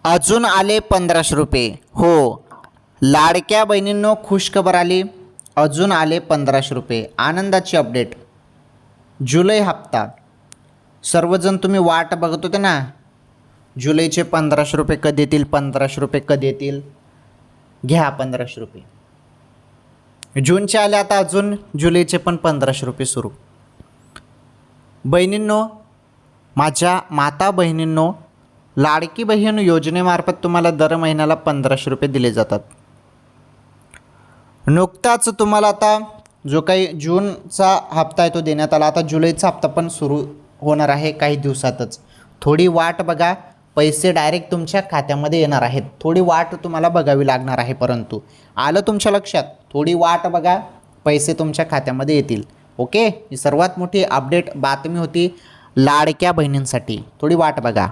अजून आले 1500 रुपये. हो, लाडक्या बहिणींनो खुशखबर आली. अजून आले 1500 रुपये. आनंदाची अपडेट. जुलै हप्ता. सर्वजण तुम्ही वाट बघत होते ना, जुलैचे 1500 रुपये कधी येतील, 1500 रुपये कधी येतील. घ्या 1500 रुपये. जूनचे आले, आता अजून जुलैचे पण 1500 रुपये सुरू. बहिणींनो, माझ्या माता बहिणींनो, लाडकी बहीण योजनेमार्फत तुम्हाला दर महिन्याला 1500 रुपये दिले जातात. नुकताच तुम्हाला आता जो काही जूनचा हप्ता आहे तो देण्यात आला. आता जुलैचा हप्ता पण सुरू होणार आहे काही दिवसातच. थोडी वाट बघा, पैसे डायरेक्ट तुमच्या खात्यामध्ये येणार आहेत. थोडी वाट तुम्हाला बघावी लागणार आहे, परंतु आलं तुमच्या लक्षात, थोडी वाट बघा, पैसे तुमच्या खात्यामध्ये येतील. ओके, ही सर्वात मोठी अपडेट बातमी होती लाडक्या बहिणींसाठी. थोडी वाट बघा.